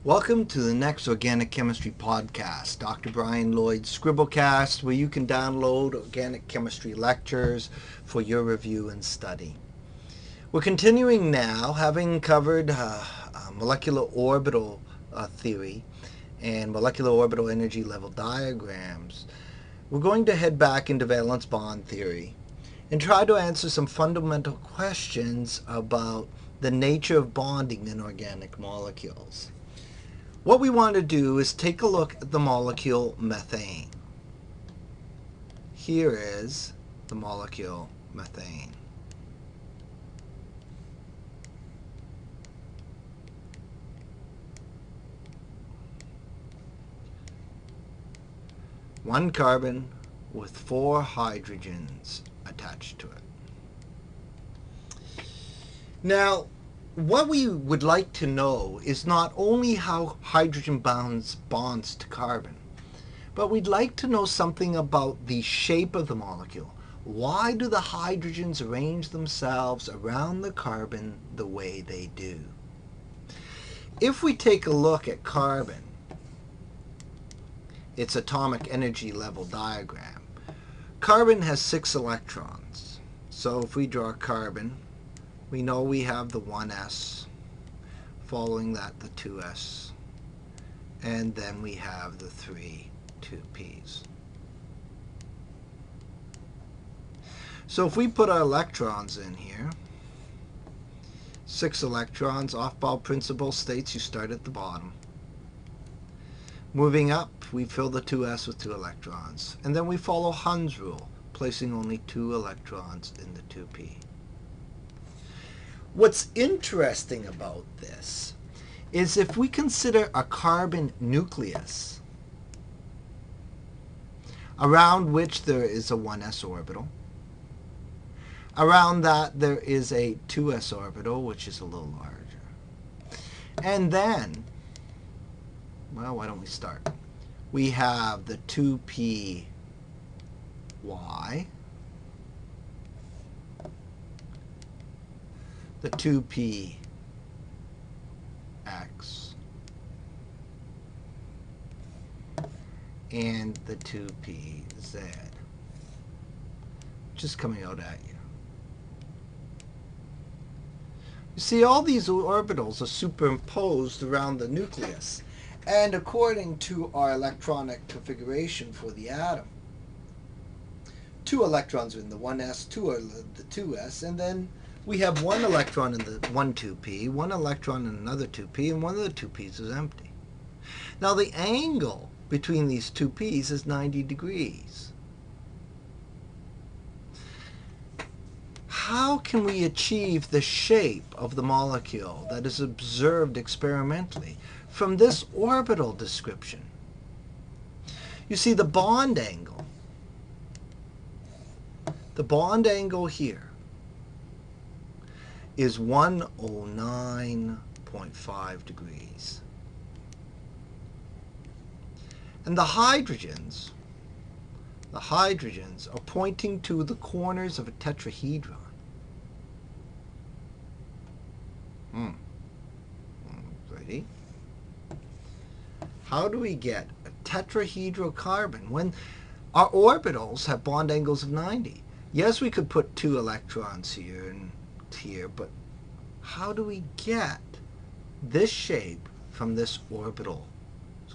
Welcome to the next Organic Chemistry podcast, Dr. Brian Lloyd's Scribblecast, where you can download organic chemistry lectures for your review and study. We're continuing now, having covered molecular orbital theory and molecular orbital energy level diagrams. We're going to head back into valence bond theory and try to answer some fundamental questions about the nature of bonding in organic molecules. What we want to do is take a look at the molecule methane. Here is the molecule methane. One carbon with 4 hydrogens attached to it. Now, what we would like to know is not only how hydrogen bonds to carbon, but we'd like to know something about the shape of the molecule. Why do the hydrogens arrange themselves around the carbon the way they do? If we take a look at carbon, its atomic energy level diagram, carbon has 6 electrons. So if we draw carbon, we know we have the 1s, following that the 2s, and then we have the 3 2p's. So if we put our electrons in here, 6 electrons, off-bow principle states you start at the bottom. Moving up, we fill the 2s with 2 electrons, and then we follow H.O.N's rule, placing only 2 electrons in the 2p. What's interesting about this is if we consider a carbon nucleus around which there is a 1s orbital, around that there is a 2s orbital, which is a little larger. And then, well, why don't we start? We have the 2py, the 2px, and the 2pz, just coming out at you. You see, all these orbitals are superimposed around the nucleus, and according to our electronic configuration for the atom, 2 electrons are in the 1s, 2 are the 2s, and then we have 1 electron in the 1 2p, 1 electron in another 2p, and one of the 2p's is empty. Now the angle between these 2p's is 90 degrees. How can we achieve the shape of the molecule that is observed experimentally from this orbital description? You see, the bond angle here is 109.5 degrees. And the hydrogens are pointing to the corners of a tetrahedron. Ready? How do we get a tetrahedral carbon when our orbitals have bond angles of 90? Yes, we could put 2 electrons here and here, but how do we get this shape from this orbital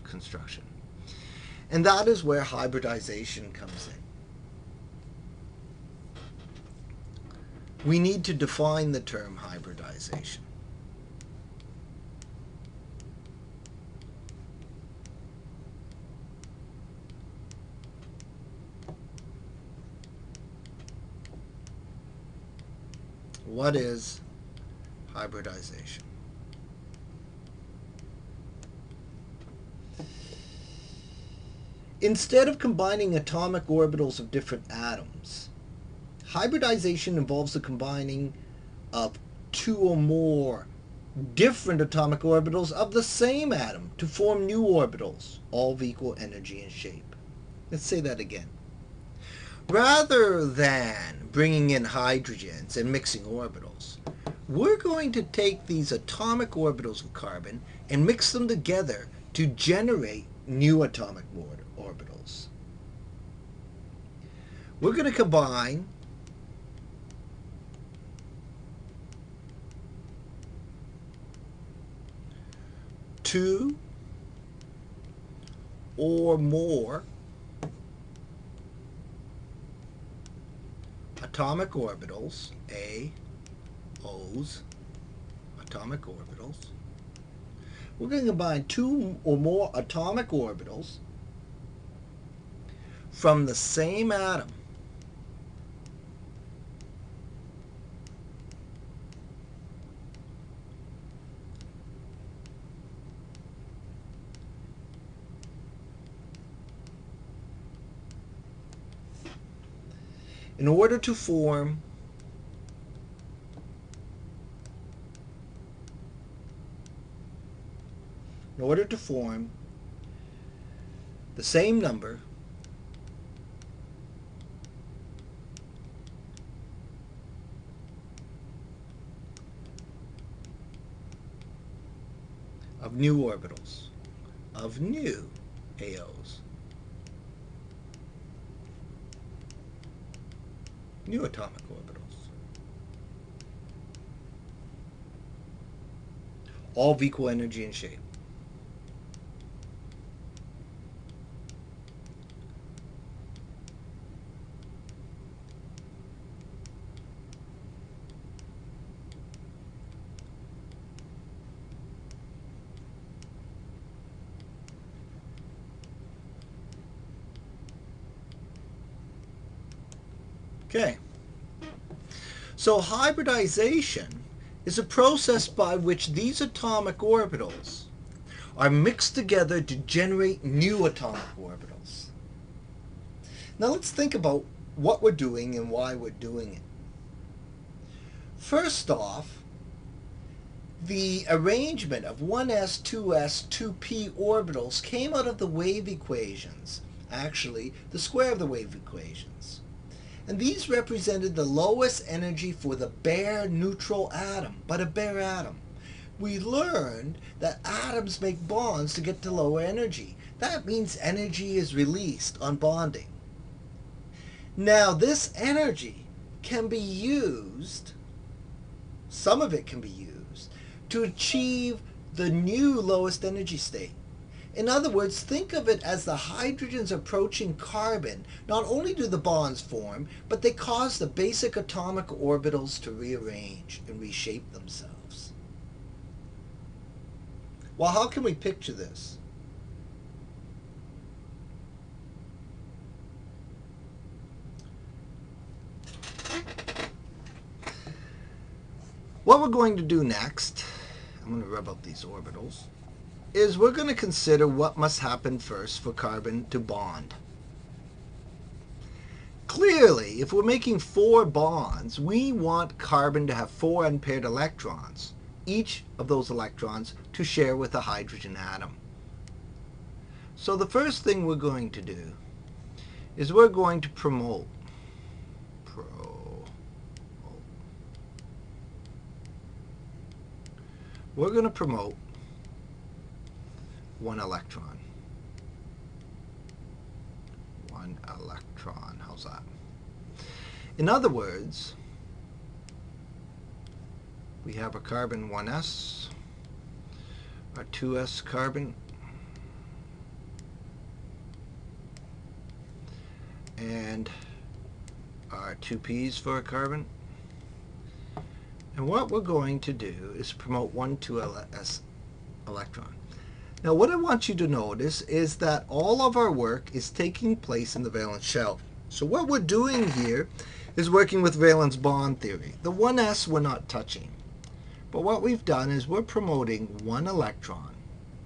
construction? And that is where hybridization comes in. We need to define the term hybridization. What is hybridization? Instead of combining atomic orbitals of different atoms, hybridization involves the combining of 2 or more different atomic orbitals of the same atom to form new orbitals, all of equal energy and shape. Let's say that again. Rather than bringing in hydrogens and mixing orbitals, we're going to take these atomic orbitals of carbon and mix them together to generate new atomic orbitals. We're going to combine two or more atomic orbitals, O's, atomic orbitals. We're going to combine two or more atomic orbitals from the same atom. In order to form the same number of new orbitals, of new AOs, new atomic orbitals, all of equal energy and shape. Okay, so hybridization is a process by which these atomic orbitals are mixed together to generate new atomic orbitals. Now let's think about what we're doing and why we're doing it. First off, the arrangement of 1s, 2s, 2p orbitals came out of the wave equations, actually the square of the wave equations. And these represented the lowest energy for the bare neutral atom, but a bare atom. We learned that atoms make bonds to get to lower energy. That means energy is released on bonding. Now this energy can be used, some of it can be used, to achieve the new lowest energy state. In other words, think of it as the hydrogens approaching carbon. Not only do the bonds form, but they cause the basic atomic orbitals to rearrange and reshape themselves. Well, how can we picture this? What we're going to do next, I'm going to rub up these orbitals, is we're going to consider what must happen first for carbon to bond. Clearly, if we're making 4 bonds, we want carbon to have 4 unpaired electrons, each of those electrons to share with a hydrogen atom. So the first thing we're going to do is we're going to promote. We're going to promote 1 electron. 1 electron. How's that? In other words, we have a carbon 1s, our 2s carbon, and our 2p's for a carbon. And what we're going to do is promote 1 2s electron. Now what I want you to notice is that all of our work is taking place in the valence shell. So what we're doing here is working with valence bond theory. The 1s we're not touching. But what we've done is we're promoting 1 electron,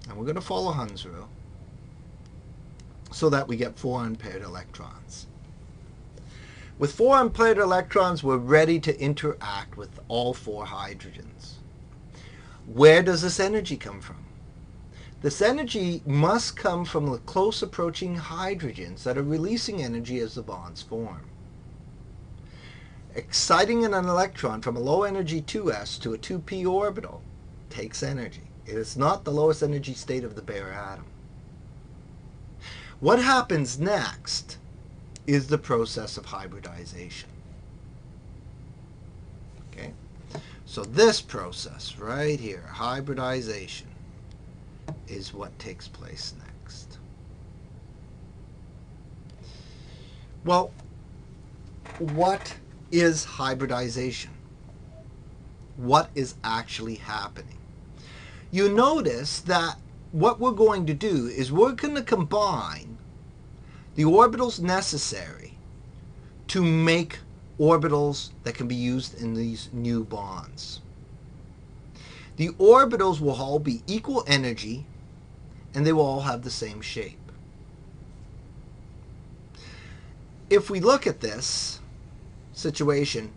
and we're going to follow Hund's rule, so that we get 4 unpaired electrons. With 4 unpaired electrons, we're ready to interact with all 4 hydrogens. Where does this energy come from? This energy must come from the close approaching hydrogens that are releasing energy as the bonds form. Exciting an electron from a low energy 2s to a 2p orbital takes energy. It is not the lowest energy state of the bare atom. What happens next is the process of hybridization. Okay? So this process right here, hybridization, is what takes place next. Well, what is hybridization? What is actually happening? You notice that what we're going to do is we're going to combine the orbitals necessary to make orbitals that can be used in these new bonds. The orbitals will all be equal energy and they will all have the same shape. If we look at this situation,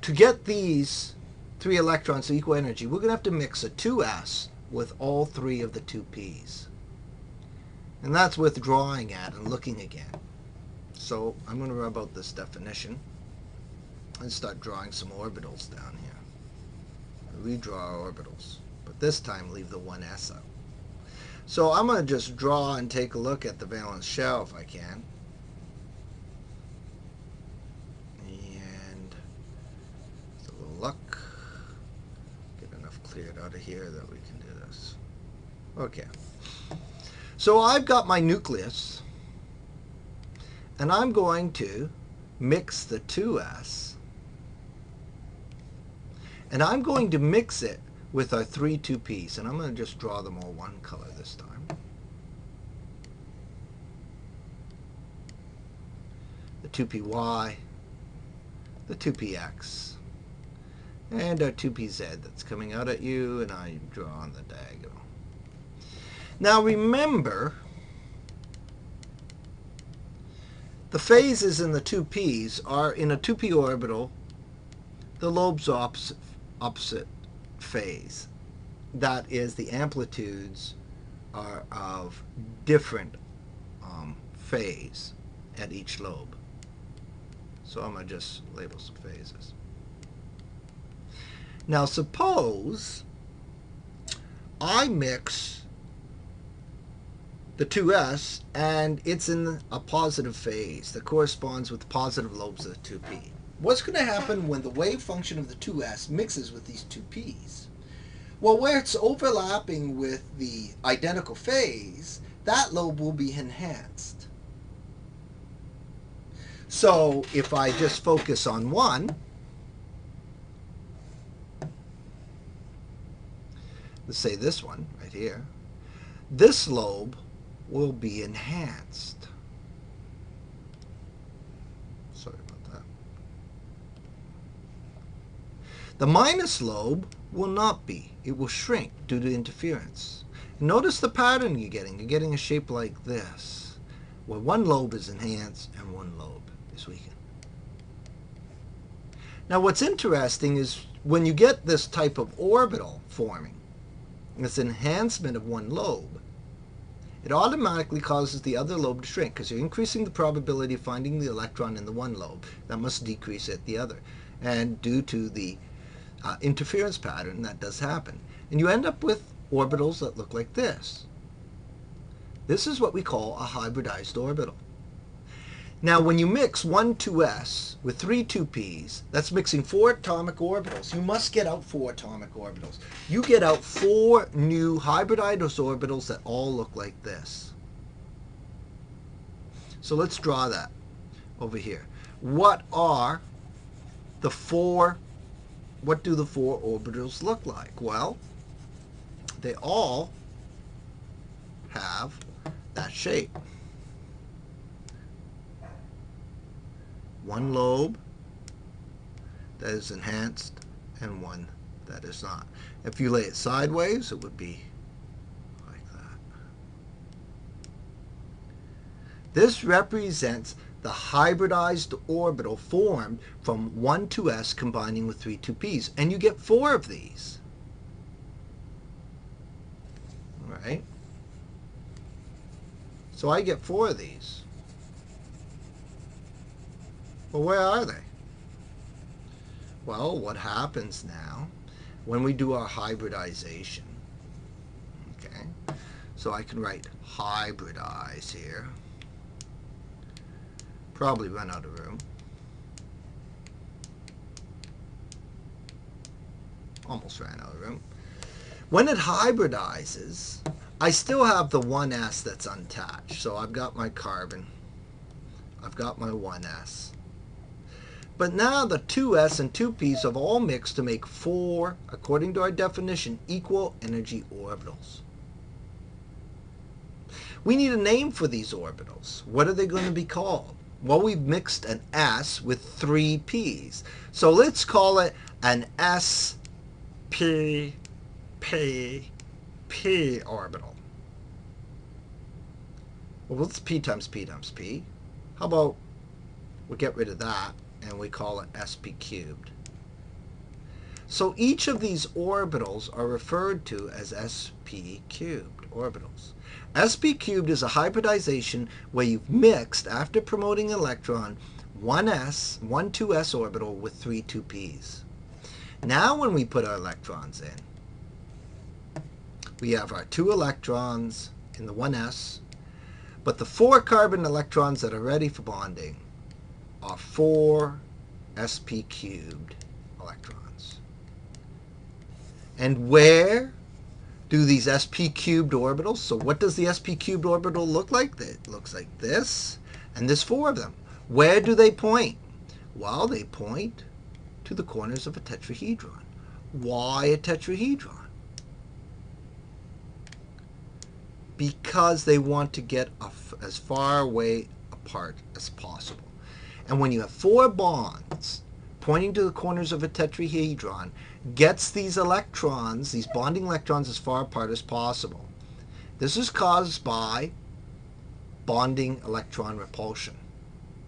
to get these 3 electrons to equal energy, we're going to have to mix a 2s with all 3 of the 2p's. And that's withdrawing at and looking again. So I'm going to rub out this definition and start drawing some orbitals down here. Redraw our orbitals, but this time leave the 1s out. So I'm going to just draw and take a look at the valence shell if I can. And with a little luck, get enough cleared out of here that we can do this. Okay. So I've got my nucleus, and I'm going to mix the 2s, and I'm going to mix it with our 3 2p's, and I'm going to just draw them all one color this time. The 2py, the 2px, and our 2pz that's coming out at you, and I draw on the diagonal. Now remember, the phases in the 2p's are in a 2p orbital, the lobes opposite phase. That is, the amplitudes are of different phase at each lobe. So I'm going to just label some phases. Now suppose I mix the 2s and it's in a positive phase that corresponds with the positive lobes of the 2p. What's going to happen when the wave function of the 2s mixes with these 2p's? Well, where it's overlapping with the identical phase, that lobe will be enhanced. So if I just focus on one, let's say this one right here, this lobe will be enhanced. Sorry about that. The minus lobe will not be. It will shrink due to interference. Notice the pattern you're getting. You're getting a shape like this, where one lobe is enhanced and one lobe is weakened. Now what's interesting is when you get this type of orbital forming, this enhancement of one lobe, it automatically causes the other lobe to shrink because you're increasing the probability of finding the electron in the one lobe. That must decrease at the other. And due to the interference pattern, that does happen. And you end up with orbitals that look like this. This is what we call a hybridized orbital. Now when you mix one 2s with 3 2p's, that's mixing 4 atomic orbitals. You must get out 4 atomic orbitals. You get out 4 new hybridized orbitals that all look like this. So let's draw that over here. What do the 4 orbitals look like? Well, they all have that shape. One lobe that is enhanced and one that is not. If you lay it sideways, it would be like that. This represents the hybridized orbital formed from one 2s combining with 3 2p's, and you get 4 of these. All right? So I get 4 of these. Well, where are they? Well, what happens now when we do our hybridization? Okay, so I can write hybridize here. Probably run out of room. Almost ran out of room. When it hybridizes, I still have the 1s that's untouched. So I've got my carbon. I've got my 1s. But now the 2s and 2p's have all mixed to make 4, according to our definition, equal energy orbitals. We need a name for these orbitals. What are they going to be called? Well, we've mixed an s with 3 p's. So let's call it an sp p orbital. Well, what's p times p times p? How about we get rid of that and we call it sp cubed. So each of these orbitals are referred to as sp cubed orbitals. Sp cubed is a hybridization where you've mixed, after promoting an electron, one 2s orbital with 3 2p's. Now when we put our electrons in, we have our 2 electrons in the 1s, but the 4 carbon electrons that are ready for bonding are 4 sp cubed electrons. And where do these sp cubed orbitals, so what does the sp cubed orbital look like? It looks like this, and there's 4 of them. Where do they point? Well, they point to the corners of a tetrahedron. Why a tetrahedron? Because they want to get as far away apart as possible. And when you have 4 bonds pointing to the corners of a tetrahedron, gets these electrons, these bonding electrons, as far apart as possible. This is caused by bonding electron repulsion.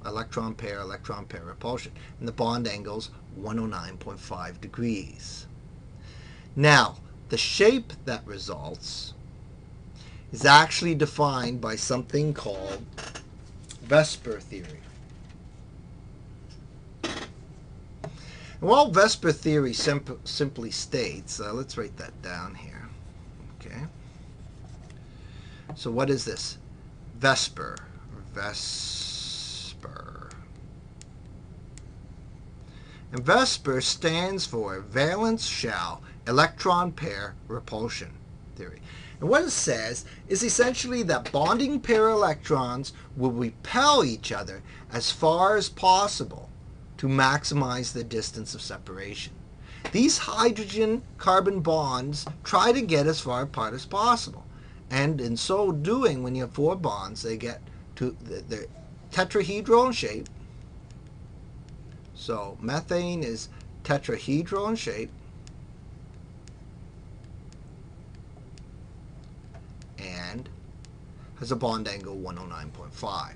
Electron pair repulsion. And the bond angle's 109.5 degrees. Now, the shape that results is actually defined by something called VSEPR theory. And while VSEPR theory simply states, let's write that down here. Okay. So what is this? VSEPR. And VSEPR stands for valence shell electron pair repulsion theory. And what it says is essentially that bonding pair electrons will repel each other as far as possible to maximize the distance of separation. These hydrogen-carbon bonds try to get as far apart as possible. And in so doing, when you have 4 bonds, they get to the tetrahedral shape. So methane is tetrahedral in shape. And has a bond angle 109.5.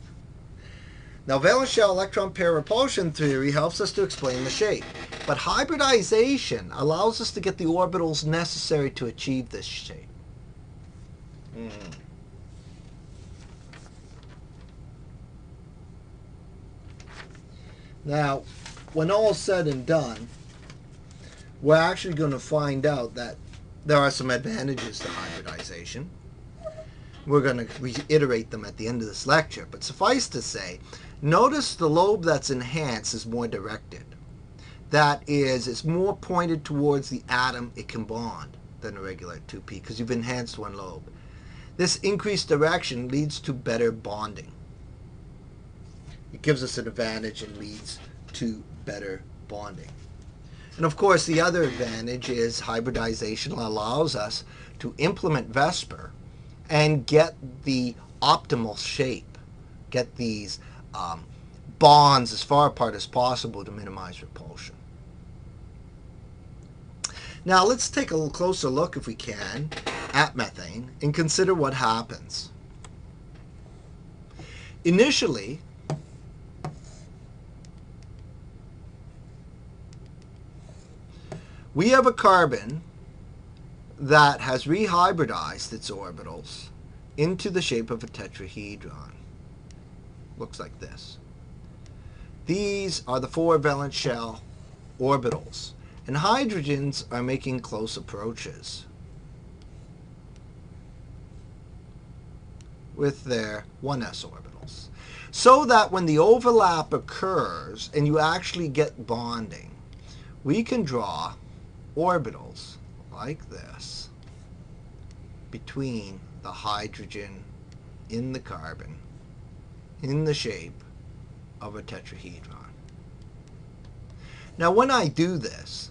Now, valence shell electron pair repulsion theory helps us to explain the shape. But hybridization allows us to get the orbitals necessary to achieve this shape. Now, when all is said and done, we're actually going to find out that there are some advantages to hybridization. We're going to reiterate them at the end of this lecture, but suffice to say, notice the lobe that's enhanced is more directed. That is, it's more pointed towards the atom it can bond than a regular 2p because you've enhanced one lobe. This increased direction leads to better bonding. It gives us an advantage and leads to better bonding. And of course, the other advantage is hybridization allows us to implement VSEPR and get the optimal shape, get these bonds as far apart as possible to minimize repulsion. Now let's take a little closer look, if we can, at methane and consider what happens. Initially, we have a carbon that has rehybridized its orbitals into the shape of a tetrahedron. Looks like this. These are the 4 valence shell orbitals, and hydrogens are making close approaches with their 1s orbitals. So that when the overlap occurs and you actually get bonding, we can draw orbitals like this between the hydrogen in the carbon in the shape of a tetrahedron. Now when I do this,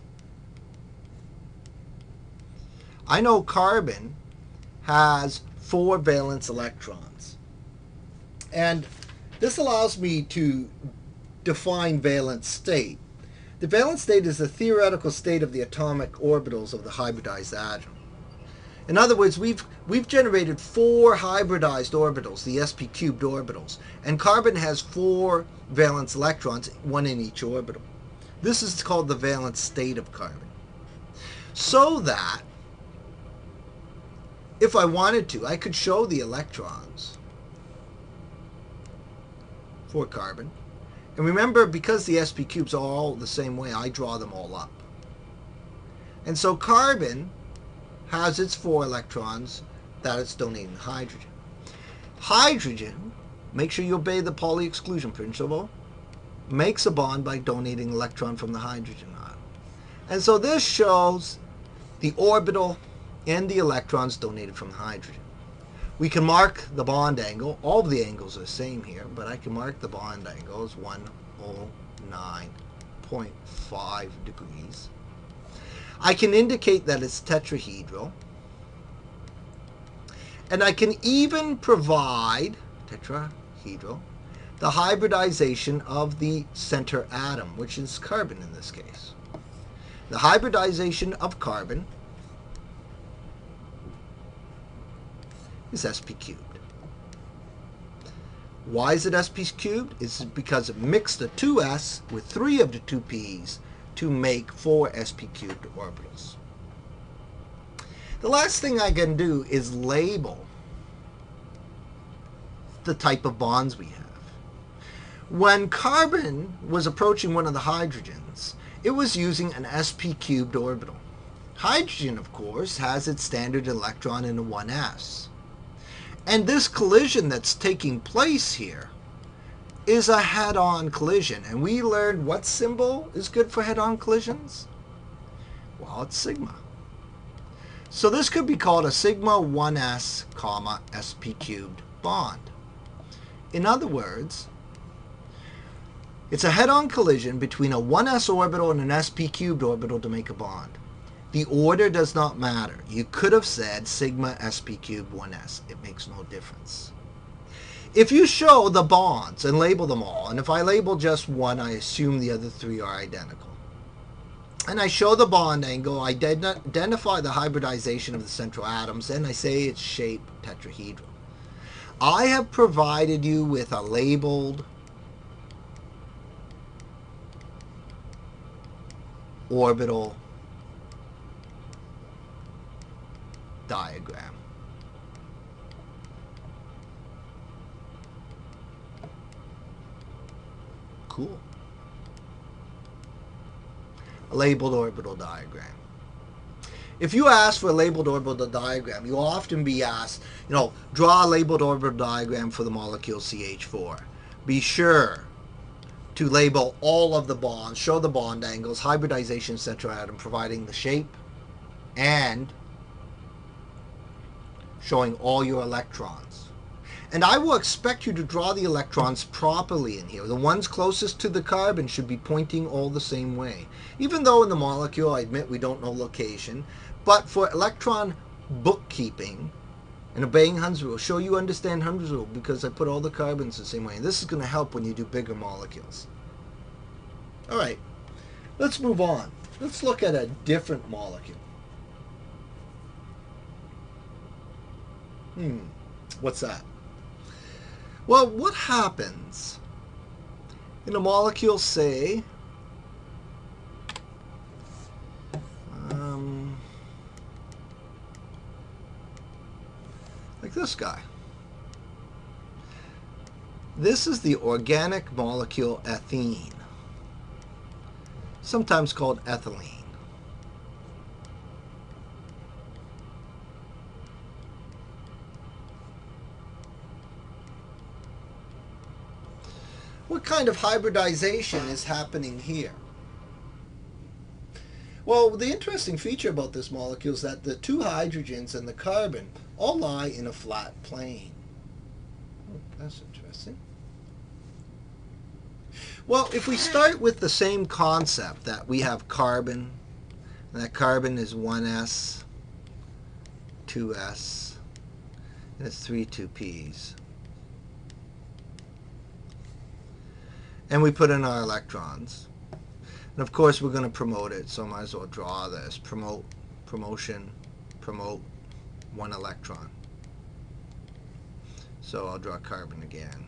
I know carbon has 4 valence electrons. And this allows me to define valence state. The valence state is the theoretical state of the atomic orbitals of the hybridized atom. In other words, we've generated 4 hybridized orbitals, the sp cubed orbitals, and carbon has 4 valence electrons, 1 in each orbital. This is called the valence state of carbon. So that if I wanted to, I could show the electrons for carbon. And remember, because the sp cubes are all the same way, I draw them all up. And so carbon has its 4 electrons that it's donating hydrogen. Hydrogen, make sure you obey the Pauli exclusion principle, makes a bond by donating an electron from the hydrogen atom. And so this shows the orbital and the electrons donated from the hydrogen. We can mark the bond angle. All of the angles are the same here, but I can mark the bond angle as 109.5 degrees. I can indicate that it's tetrahedral. And I can even provide, tetrahedral, the hybridization of the center atom, which is carbon in this case. The hybridization of carbon is sp cubed. Why is it sp cubed? It's because it mixed the 2s with 3 of the 2 p's to make 4 sp cubed orbitals. The last thing I can do is label the type of bonds we have. When carbon was approaching one of the hydrogens, it was using an sp cubed orbital. Hydrogen, of course, has its standard electron in a 1s. And this collision that's taking place here is a head-on collision. And we learned what symbol is good for head-on collisions? Well, it's sigma. So this could be called a sigma 1s, sp cubed bond. In other words, it's a head-on collision between a 1s orbital and an sp cubed orbital to make a bond. The order does not matter. You could have said sigma sp cubed 1s. It makes no difference. If you show the bonds and label them all, and if I label just one, I assume the other 3 are identical. And I show the bond angle, I identify the hybridization of the central atoms, and I say its shape tetrahedral. I have provided you with a labeled orbital diagram. Cool. A labeled orbital diagram. If you ask for a labeled orbital diagram, you'll often be asked, draw a labeled orbital diagram for the molecule CH4. Be sure to label all of the bonds, show the bond angles, hybridization central atom, providing the shape, and showing all your electrons. And I will expect you to draw the electrons properly in here. The ones closest to the carbon should be pointing all the same way. Even though in the molecule, I admit we don't know location, but for electron bookkeeping and obeying Hund's rule, show you understand Hund's rule because I put all the carbons the same way. And this is going to help when you do bigger molecules. All right, let's move on. Let's look at a different molecule. What's that? Well, what happens in a molecule, say, like this guy? This is the organic molecule Ethene. sometimes called ethylene. What kind of hybridization is happening here? Well, the interesting feature about this molecule is that the two hydrogens and the carbon all lie in a flat plane. Oh, that's interesting. Well, if we start with the same concept that we have carbon, and that carbon is 1s, 2s, and it's 3 2p's. And we put in our electrons. And of course we're going to promote it, so I might as well draw this. Promote, promotion, promote, 1 electron. So I'll draw carbon again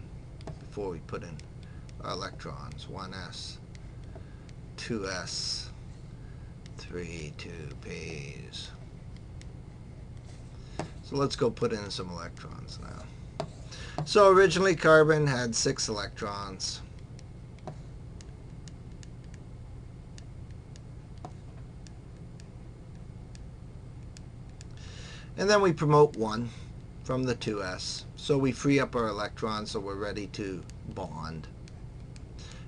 before we put in our electrons. 1s, 2s, 3 2p's. So let's go put in some electrons now. So originally carbon had 6 electrons. And then we promote 1 from the 2s. So we free up our electrons so we're ready to bond.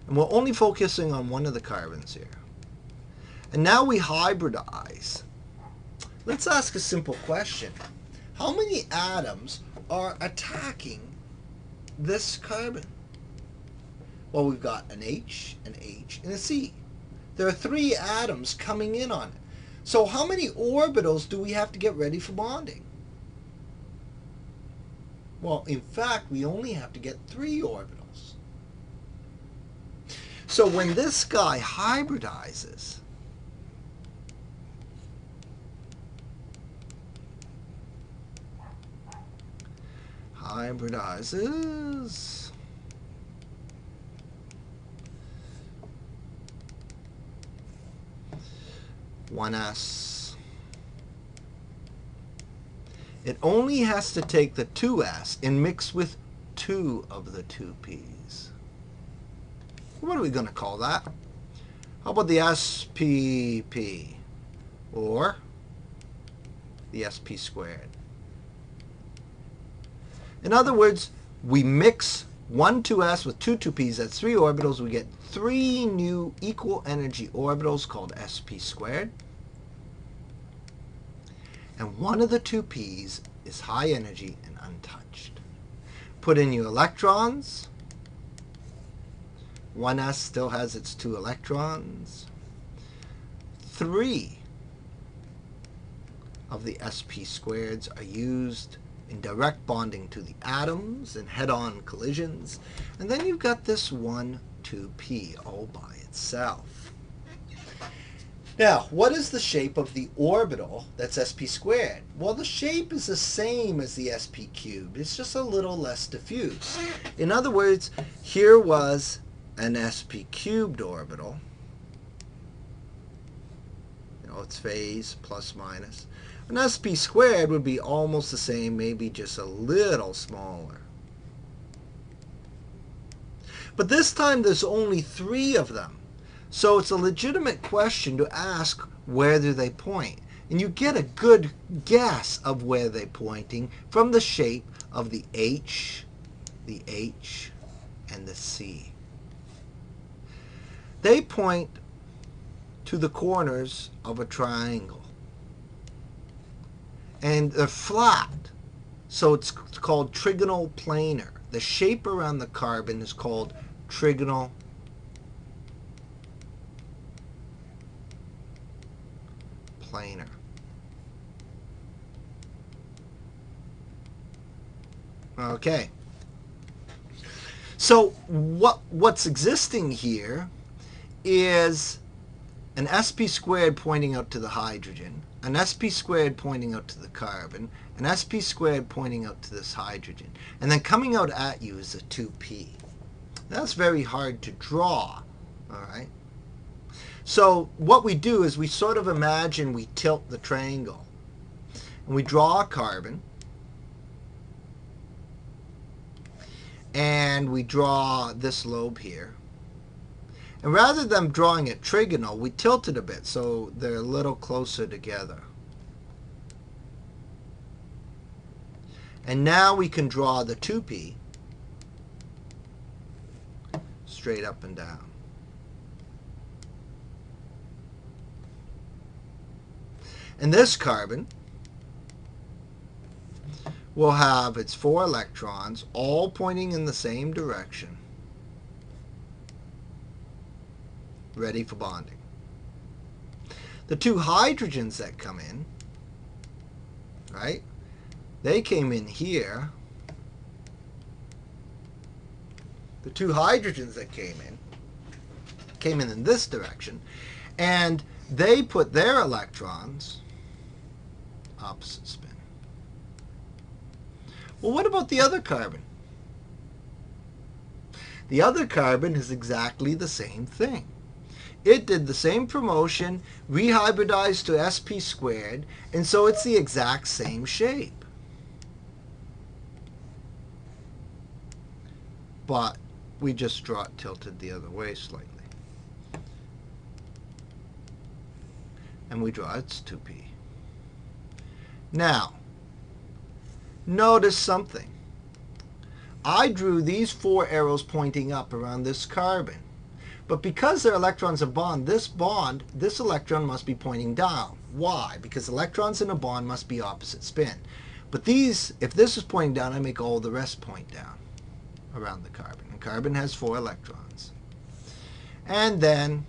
And we're only focusing on one of the carbons here. And now we hybridize. Let's ask a simple question. How many atoms are attacking this carbon? Well, we've got an H, an H, and a C. There are 3 atoms coming in on it. So how many orbitals do we have to get ready for bonding? Well, in fact, we only have to get 3 orbitals. So when this guy hybridizes, hybridizes, one S. It only has to take the 2s and mix with 2 of the 2p's. What are we going to call that? How about the SPP or the SP squared? In other words, we mix 1 2s with 2 2p's, that's 3 orbitals, we get 3 new equal energy orbitals called sp squared. And one of the 2p's is high energy and untouched. Put in your electrons. 1s still has its 2 electrons. 3 of the sp squareds are used in direct bonding to the atoms and head-on collisions. And then you've got this 1 2p all by itself. Now, what is the shape of the orbital that's sp squared? Well, the shape is the same as the sp cubed. It's just a little less diffuse. In other words, here was an sp cubed orbital. You know, its phase plus minus. An sp squared would be almost the same, maybe just a little smaller. But this time there's only 3 of them. So it's a legitimate question to ask where do they point. And you get a good guess of where they're pointing from the shape of the H, and the C. They point to the corners of a triangle. And they're flat, so it's called trigonal planar. The shape around the carbon is called trigonal planar. Okay. So what's existing here is an sp squared pointing out to the hydrogen, an sp squared pointing out to the carbon, an sp squared pointing out to this hydrogen. And then coming out at you is a 2p. That's very hard to draw, all right? So what we do is we sort of imagine we tilt the triangle. And we draw a carbon. And we draw this lobe here. And rather than drawing it trigonal, we tilt it a bit so they're a little closer together. And now we can draw the 2p straight up and down. And this carbon will have its 4 electrons all pointing in the same direction, ready for bonding. The 2 hydrogens that come in, right, they came in here. The 2 hydrogens that came in this direction, and they put their electrons opposite spin. Well, what about the other carbon? The other carbon is exactly the same thing. It did the same promotion, rehybridized to sp squared, and so it's the exact same shape. But we just draw it tilted the other way slightly. And we draw its 2p. Now, notice something. I drew these 4 arrows pointing up around this carbon. But because their electrons are bond, this electron must be pointing down. Why? Because electrons in a bond must be opposite spin. But these, if this is pointing down, I make all the rest point down around the carbon. And carbon has 4 electrons. And then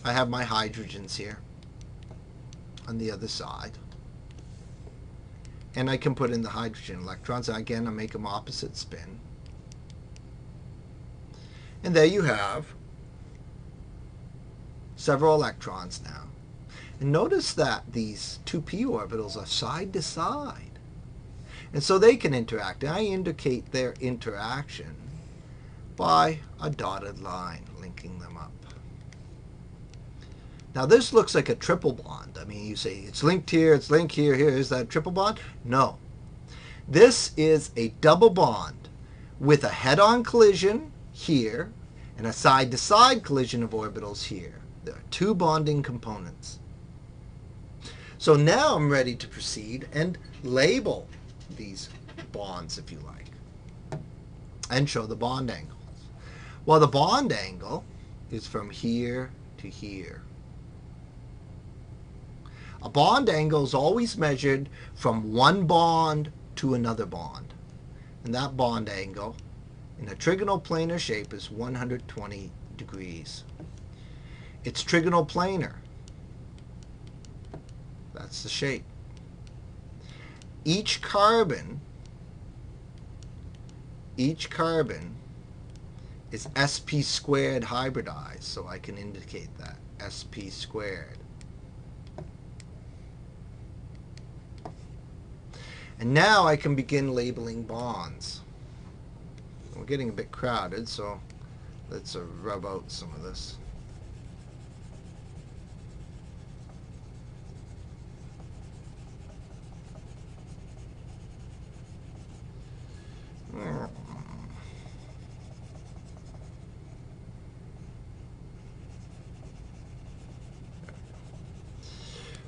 I have my hydrogens here on the other side. And I can put in the hydrogen electrons. Again, I make them opposite spin. And there you have several electrons now. And notice that these 2p orbitals are side to side. And so they can interact. And I indicate their interaction by a dotted line linking them up. Now this looks like a triple bond. I mean, you say it's linked here, it's linked here, here. Is that a triple bond? No. This is a double bond with a head-on collision here and a side-to-side collision of orbitals here. There are 2 bonding components. So now I'm ready to proceed and label these bonds, if you like, and show the bond angles. Well, the bond angle is from here to here. A bond angle is always measured from one bond to another bond. And that bond angle in a trigonal planar shape is 120 degrees. It's trigonal planar. That's the shape. Each carbon is sp squared hybridized, so I can indicate that, sp squared. And now I can begin labeling bonds. We're getting a bit crowded, so let's rub out some of this.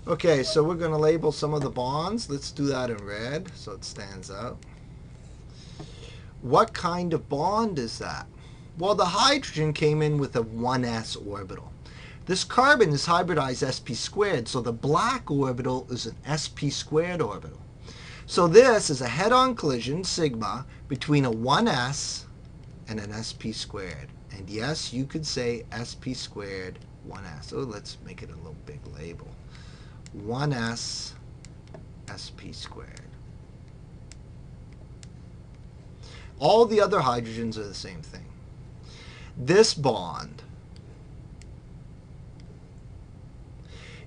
Okay, so we're going to label some of the bonds. Let's do that in red so it stands out. What kind of bond is that? Well, the hydrogen came in with a 1s orbital. This carbon is hybridized sp squared, so the black orbital is an sp squared orbital. So this is a head-on collision, sigma, between a 1s and an sp squared. And yes, you could say sp squared 1s. Oh, let's make it a little big label. 1s sp squared. All the other hydrogens are the same thing. This bond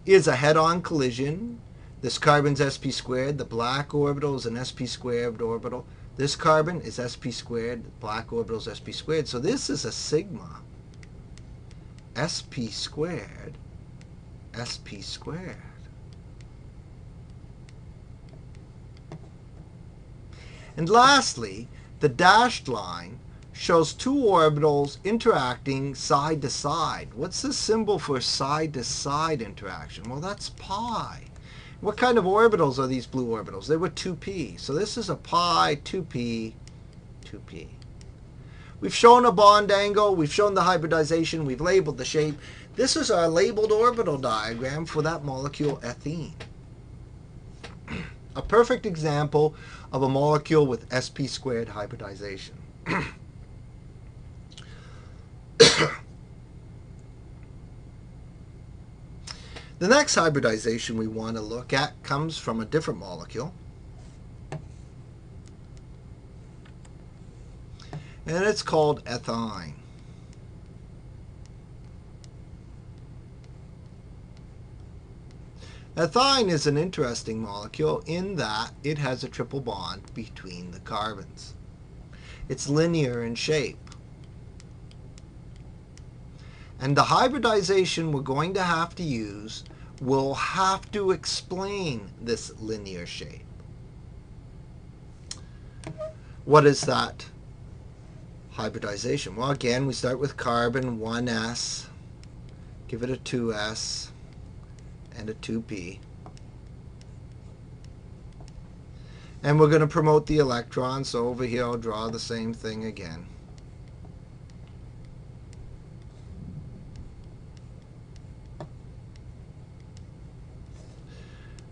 is a head-on collision. This carbon's sp squared. The black orbital is an sp squared orbital. This carbon is sp squared. The black orbital is sp squared. So this is a sigma sp squared sp squared. And lastly, the dashed line shows two orbitals interacting side to side. What's the symbol for side to side interaction? Well, that's pi. What kind of orbitals are these blue orbitals? They were 2p. So this is a pi, 2p, 2p. We've shown a bond angle, we've shown the hybridization, we've labeled the shape. This is our labeled orbital diagram for that molecule ethene. A perfect example of a molecule with sp squared hybridization. The next hybridization we want to look at comes from a different molecule. And it's called Ethyne. Ethyne is an interesting molecule in that it has a triple bond between the carbons. It's linear in shape. And the hybridization we're going to have to use will have to explain this linear shape. What is that hybridization? Well, again, we start with carbon, 1s, give it a 2s, and a 2p. And we're going to promote the electron, so over here I'll draw the same thing again.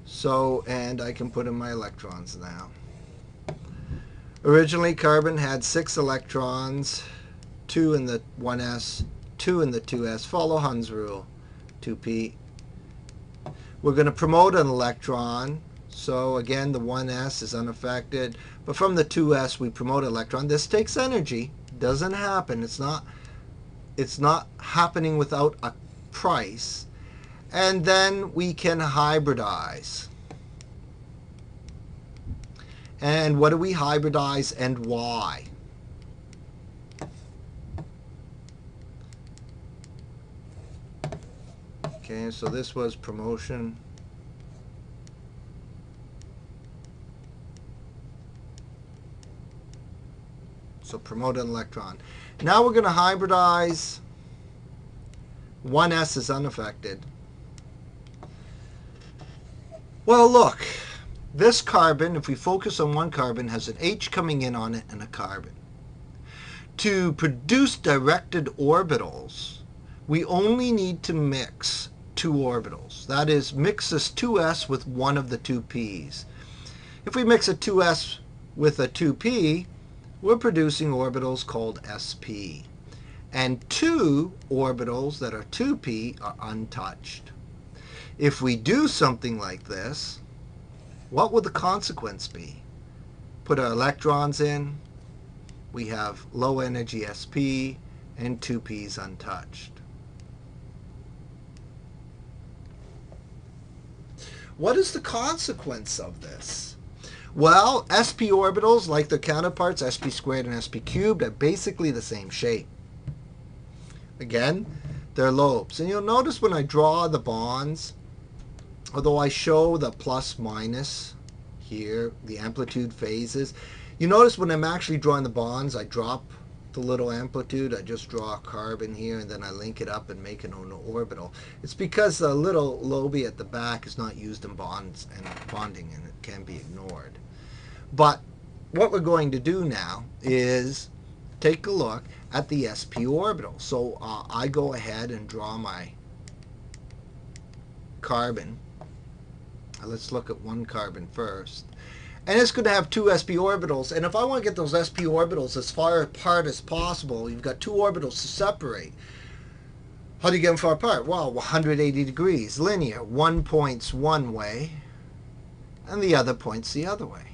So, and I can put in my electrons now. Originally, carbon had 6 electrons, 2 in the 1s, 2 in the 2s. Follow Hund's rule, 2p. We're going to promote an electron. So again, the 1s is unaffected. But from the 2s, we promote an electron. This takes energy. Doesn't happen. It's not happening without a price. And then we can hybridize. And what do we hybridize and why? Okay, so this was promotion. So promote an electron. Now we're going to hybridize. 1s is unaffected. Well, look. This carbon, if we focus on one carbon, has an H coming in on it and a carbon. To produce directed orbitals, we only need to mix 2 orbitals. That is, mix this 2s with one of the 2p's. If we mix a 2s with a 2p, we're producing orbitals called sp. And 2 orbitals that are 2p are untouched. If we do something like this, what would the consequence be? Put our electrons in, we have low energy sp and 2p's untouched. What is the consequence of this? Well, sp orbitals, like their counterparts, sp squared and sp cubed, are basically the same shape. Again, they're lobes. And you'll notice when I draw the bonds, although I show the plus minus here, the amplitude phases, you notice when I'm actually drawing the bonds, I drop the little amplitude. I just draw a carbon here, and then I link it up and make an orbital. It's because the little lobie at the back is not used in bonds and bonding, and it can be ignored. But what we're going to do now is take a look at the sp orbital. So I go ahead and draw my carbon. Let's look at one carbon first. And it's going to have 2 sp orbitals. And if I want to get those sp orbitals as far apart as possible, you've got 2 orbitals to separate. How do you get them far apart? Well, 180 degrees, linear. One points one way, and the other points the other way.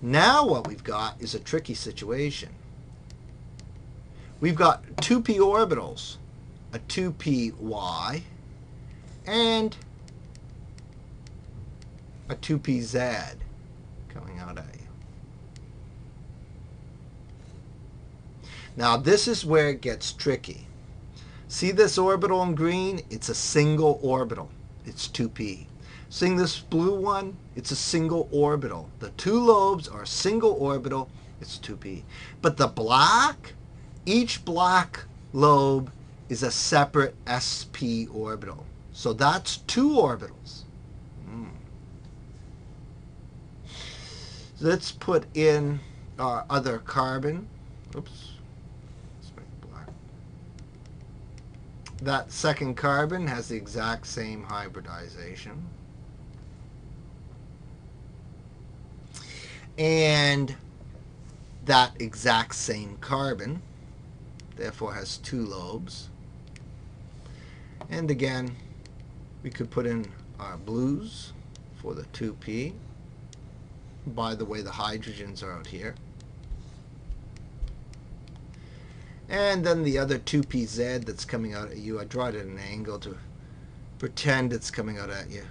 Now what we've got is a tricky situation. We've got 2p orbitals, a 2py, and a 2pz coming out at you. Now this is where it gets tricky. See this orbital in green? It's a single orbital. It's 2p. See this blue one? It's a single orbital. The 2 lobes are a single orbital It's 2p. But the black, each black lobe is a separate sp orbital. So that's 2 orbitals. So let's put in our other carbon. Oops. Let's make it black. That second carbon has the exact same hybridization. And that exact same carbon therefore has 2 lobes. And again, we could put in our blues for the 2p. By the way, the hydrogens are out here. And then the other 2pz that's coming out at you, I draw it at an angle to pretend it's coming out at you.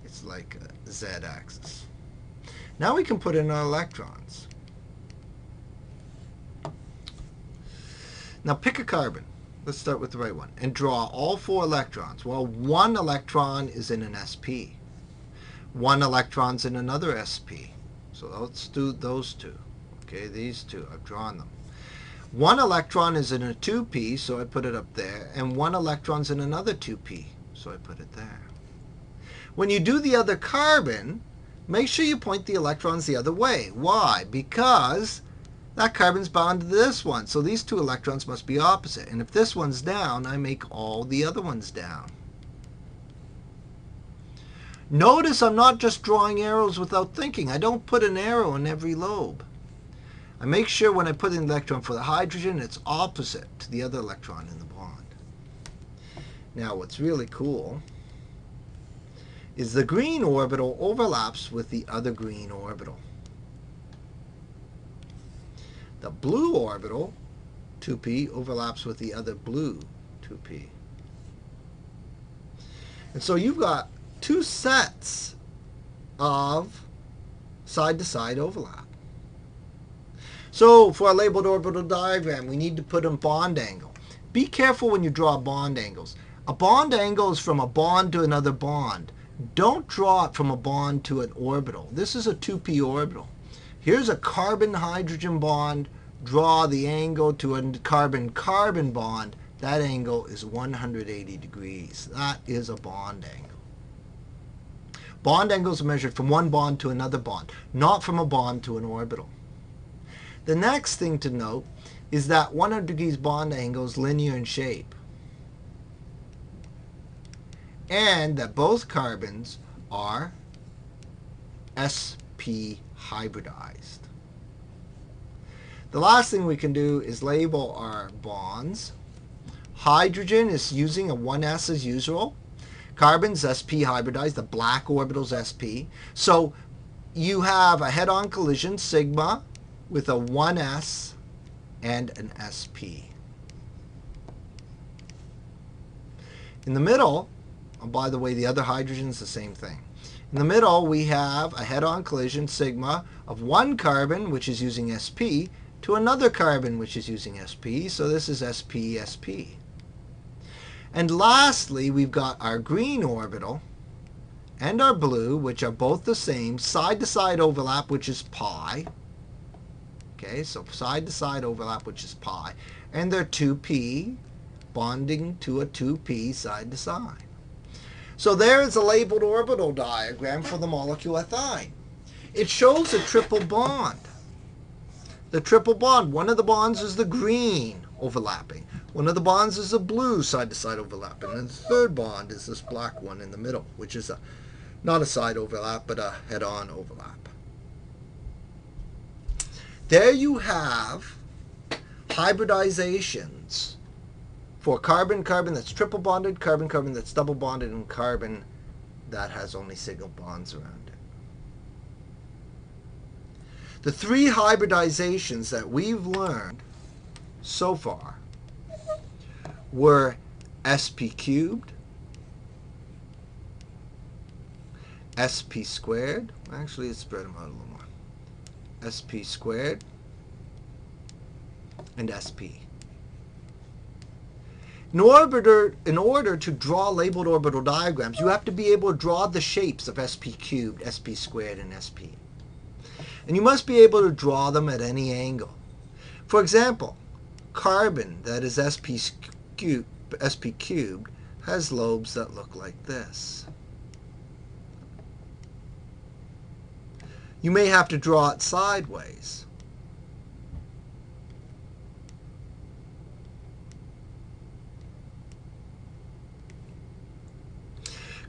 It's like a z-axis. Now we can put in our electrons. Now pick a carbon. Let's start with the right one. And draw all 4 electrons. Well, 1 electron is in an sp. 1 electron's in another sp. So let's do those 2. Okay, these 2. I've drawn them. 1 electron is in a 2p, so I put it up there. And 1 electron's in another 2p, so I put it there. When you do the other carbon, make sure you point the electrons the other way. Why? Because that carbon's bound to this one. So these 2 electrons must be opposite. And if this one's down, I make all the other ones down. Notice I'm not just drawing arrows without thinking. I don't put an arrow in every lobe. I make sure when I put in the electron for the hydrogen, it's opposite to the other electron in the bond. Now what's really cool is the green orbital overlaps with the other green orbital. The blue orbital, 2p, overlaps with the other blue, 2p. And so you've got 2 sets of side-to-side overlap. So for a labeled orbital diagram, we need to put in bond angle. Be careful when you draw bond angles. A bond angle is from a bond to another bond. Don't draw it from a bond to an orbital. This is a 2p orbital. Here's a carbon-hydrogen bond. Draw the angle to a carbon-carbon bond. That angle is 180 degrees. That is a bond angle. Bond angles are measured from one bond to another bond, not from a bond to an orbital. The next thing to note is that 100 degrees bond angle is linear in shape, and that both carbons are sp hybridized. The last thing we can do is label our bonds. Hydrogen is using a 1s as usual. Carbon's sp hybridized, the black orbital's sp. So you have a head-on collision, sigma, with a 1s and an sp. In the middle, oh, by the way, the other hydrogen's the same thing. In the middle, we have a head-on collision, sigma, of one carbon, which is using sp, to another carbon, which is using sp. So this is sp, sp. And lastly, we've got our green orbital and our blue, which are both the same, side-to-side overlap, which is pi. Okay, so side-to-side overlap, which is pi. And they're 2p bonding to a 2p side-to-side. So there is a labeled orbital diagram for the molecule Ethyne. It shows a triple bond. The triple bond, one of the bonds is the green overlapping. One of the bonds is the blue side-to-side overlapping. And the third bond is this black one in the middle, which is not a side overlap, but a head-on overlap. There you have hybridizations for carbon-carbon that's triple bonded, carbon-carbon that's double bonded, and carbon that has only single bonds around it. The 3 hybridizations that we've learned so far were sp cubed, sp squared, actually let's spread them out a little more, sp squared, and sp. In order to draw labeled orbital diagrams, you have to be able to draw the shapes of sp cubed, sp squared, and sp. And you must be able to draw them at any angle. For example, carbon that is sp cubed has lobes that look like this. You may have to draw it sideways.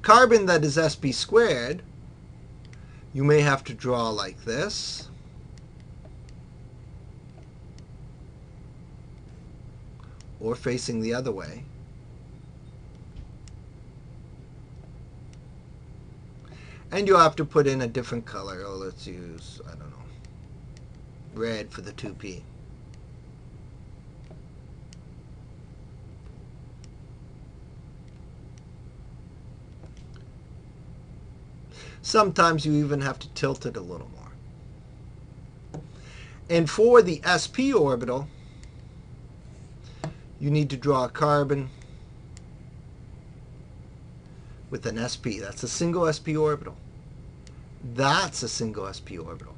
Carbon that is sp squared, you may have to draw like this, or facing the other way. And you'll have to put in a different color. Oh, let's use, I don't know, red for the 2p. Sometimes you even have to tilt it a little more. And for the sp orbital, you need to draw a carbon with an sp. That's a single sp orbital. That's a single sp orbital.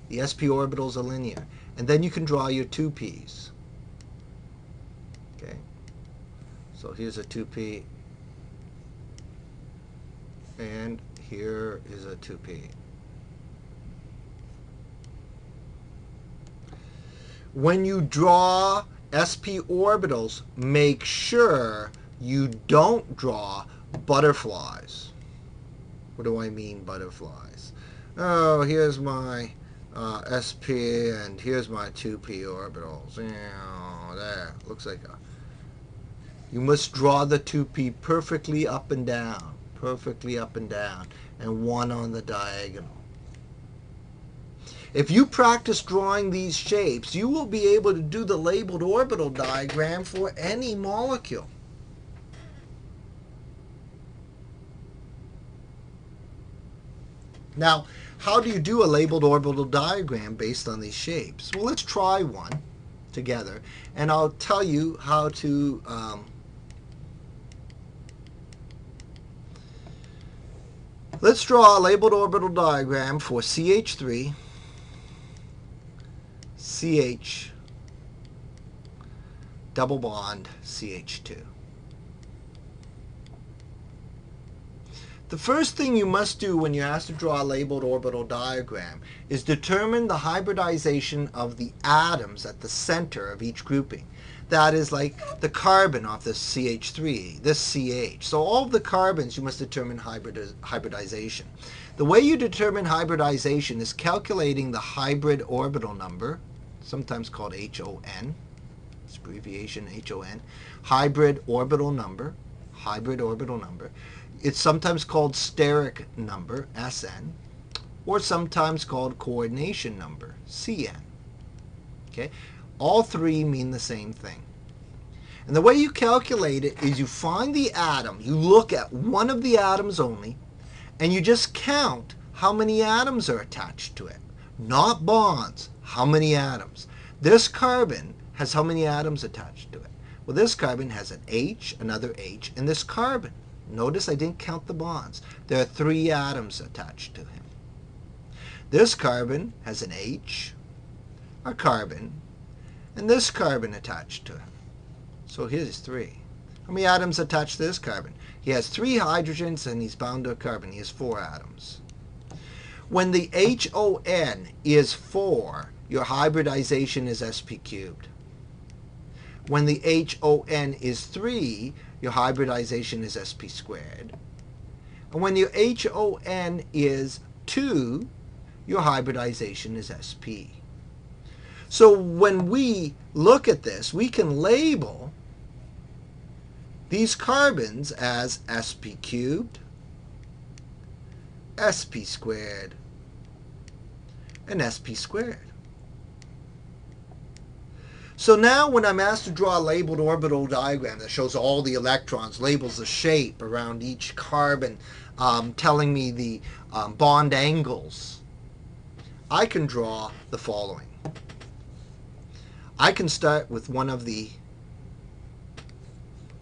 The sp orbitals are linear. And then you can draw your 2p's. Okay. So here's a 2p. And here is a 2p. When you draw sp orbitals, make sure you don't draw butterflies. What do I mean, butterflies? Oh, here's my sp and here's my 2p orbitals. There, looks like a... You must draw the 2p perfectly up and down. Perfectly up and down, and one on the diagonal. If you practice drawing these shapes, you will be able to do the labeled orbital diagram for any molecule. Now, how do you do a labeled orbital diagram based on these shapes? Well, let's try one together, and I'll tell you how to let's draw a labeled orbital diagram for CH3, CH, double bond, CH2. The first thing you must do when you're asked to draw a labeled orbital diagram is determine the hybridization of the atoms at the center of each grouping. That is like the carbon off this CH3, this CH. So all of the carbons you must determine hybridization. The way you determine hybridization is calculating the hybrid orbital number, sometimes called H.O.N, it's abbreviation H.O.N, hybrid orbital number, hybrid orbital number. It's sometimes called steric number, Sn, or sometimes called coordination number, Cn. Okay? All three mean the same thing. And the way you calculate it is you find the atom, you look at one of the atoms only, and you just count how many atoms are attached to it. Not bonds, how many atoms. This carbon has how many atoms attached to it? Well, this carbon has an H, another H, and this carbon. Notice I didn't count the bonds. There are 3 atoms attached to him. This carbon has an H, a carbon, and this carbon attached to him. So here's 3. How many atoms attached to this carbon? He has 3 hydrogens and he's bound to a carbon. He has 4 atoms. When the H.O.N is 4, your hybridization is sp cubed. When the H.O.N is 3, your hybridization is sp squared. And when your H.O.N is 2, your hybridization is sp. So when we look at this, we can label these carbons as sp cubed, sp squared, and sp squared. So now when I'm asked to draw a labeled orbital diagram that shows all the electrons, labels the shape around each carbon, telling me the bond angles, I can draw the following. I can start with one of the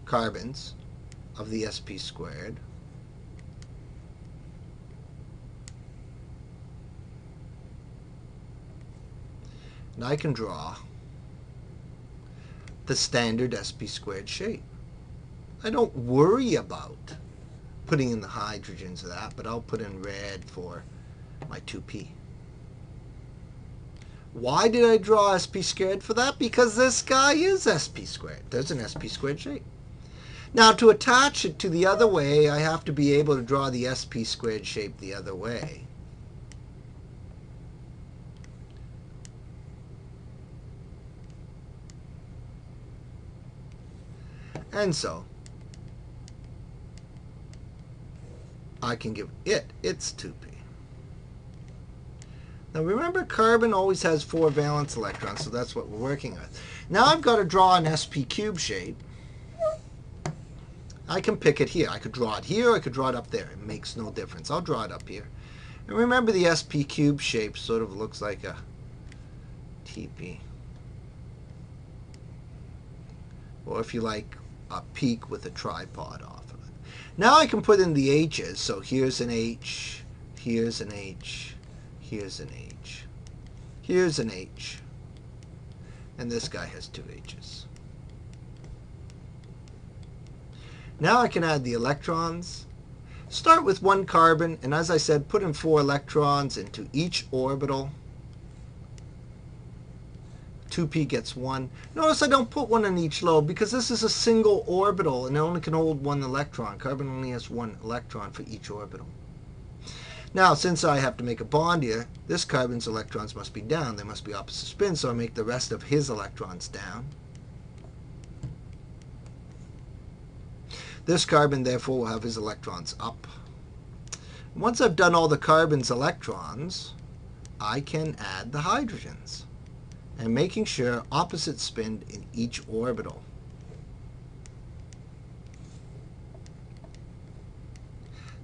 carbons of the sp squared. And I can draw the standard sp squared shape. I don't worry about putting in the hydrogens of that, but I'll put in red for my 2p. Why did I draw sp squared for that? Because this guy is sp squared. There's an sp squared shape. Now, to attach it to the other way, I have to be able to draw the sp squared shape the other way. And so, I can give it its 2p. Now remember, carbon always has 4 valence electrons, so that's what we're working with. Now I've got to draw an sp cube shape. I can pick it here. I could draw it here, I could draw it up there. It makes no difference. I'll draw it up here. And remember, the sp cube shape sort of looks like a TP. Or if you like, a peak with a tripod off of it. Now I can put in the H's. So here's an H, here's an H, here's an H, here's an H, and this guy has 2 H's. Now I can add the electrons. Start with 1 carbon, and as I said, put in 4 electrons into each orbital. 2p gets 1. Notice I don't put 1 in each lobe because this is a single orbital and it only can hold 1 electron. Carbon only has 1 electron for each orbital. Now, since I have to make a bond here, this carbon's electrons must be down. They must be opposite spin, so I make the rest of his electrons down. This carbon, therefore, will have his electrons up. Once I've done all the carbon's electrons, I can add the hydrogens, and making sure opposite spin in each orbital.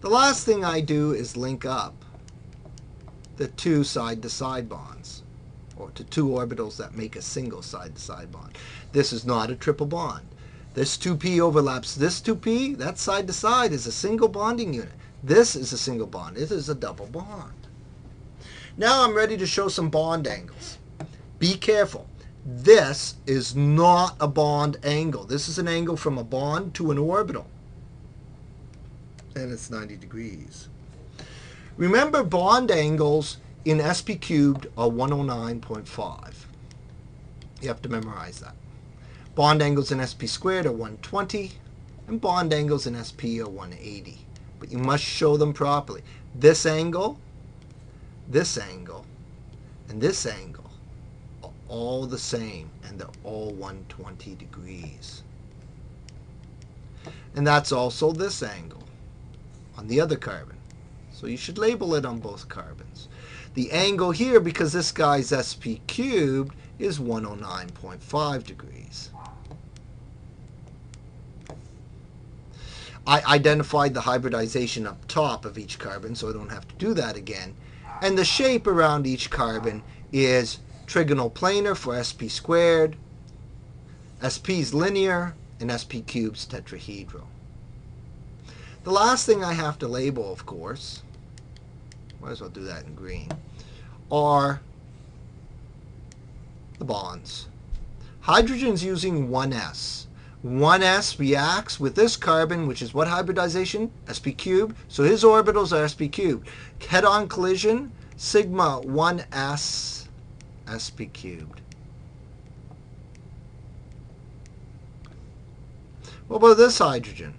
The last thing I do is link up the 2 side-to-side bonds, or to 2 orbitals that make a single side-to-side bond. This is not a triple bond. This 2p overlaps this 2p. That side-to-side is a single bonding unit. This is a single bond. It is a double bond. Now I'm ready to show some bond angles. Be careful. This is not a bond angle. This is an angle from a bond to an orbital. And it's 90 degrees. Remember, bond angles in sp cubed are 109.5. You have to memorize that. Bond angles in sp squared are 120, and bond angles in sp are 180. But you must show them properly. This angle, and this angle are all the same, and they're all 120 degrees. And that's also this angle on the other carbon. So you should label it on both carbons. The angle here, because this guy's sp cubed, is 109.5 degrees. I identified the hybridization up top of each carbon, so I don't have to do that again. And the shape around each carbon is trigonal planar for sp squared, sp's linear, and sp cubed's tetrahedral. The last thing I have to label, of course, might as well do that in green, are the bonds. Hydrogen's using 1s. 1s reacts with this carbon, which is what hybridization? Sp cubed. So his orbitals are sp cubed. Head-on collision, sigma 1s sp cubed. What about this hydrogen?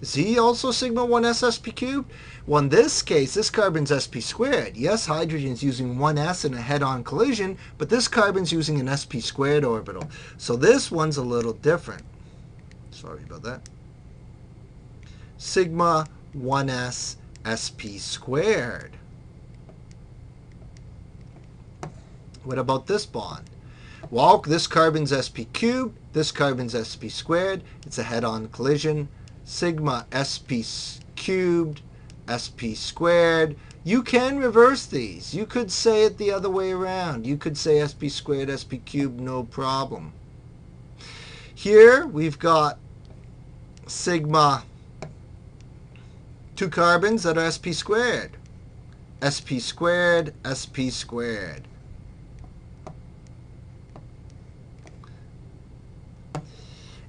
Is he also sigma 1s sp cubed? Well, in this case, this carbon's sp squared. Yes, hydrogen's using 1s in a head-on collision, but this carbon's using an sp squared orbital. So this one's a little different. Sorry about that. Sigma 1s sp squared. What about this bond? Well, this carbon's sp cubed, this carbon's sp squared. It's a head-on collision. Sigma sp cubed, sp squared. You can reverse these. You could say it the other way around. You could say sp squared, sp cubed, no problem. Here we've got sigma 2 carbons that are sp squared. Sp squared, sp squared.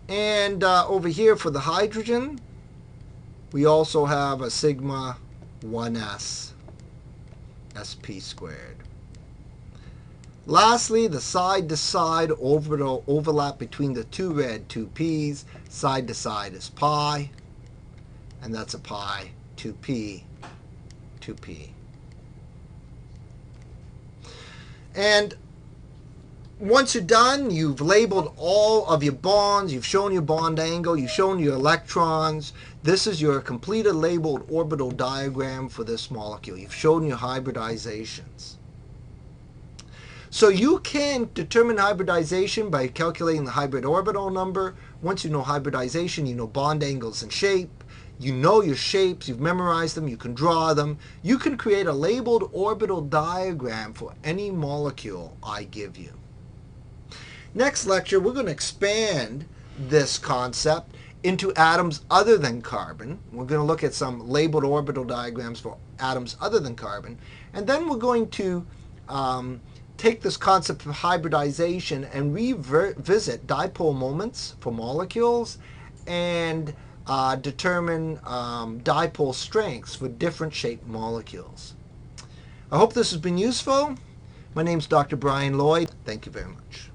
And over here for the hydrogen, we also have a sigma 1s sp squared. Lastly, the side-to-side orbital overlap between the two red 2p's, side to side is pi, and that's a pi 2p 2p. And once you're done, you've labeled all of your bonds, you've shown your bond angle, you've shown your electrons. This is your completed labeled orbital diagram for this molecule. You've shown your hybridizations. So you can determine hybridization by calculating the hybrid orbital number. Once you know hybridization, you know bond angles and shape. You know your shapes, you've memorized them, you can draw them. You can create a labeled orbital diagram for any molecule I give you. Next lecture, we're going to expand this concept into atoms other than carbon. We're going to look at some labeled orbital diagrams for atoms other than carbon. And then we're going to take this concept of hybridization and revisit dipole moments for molecules and determine dipole strengths for different shaped molecules. I hope this has been useful. My name is Dr. Brian Lloyd. Thank you very much.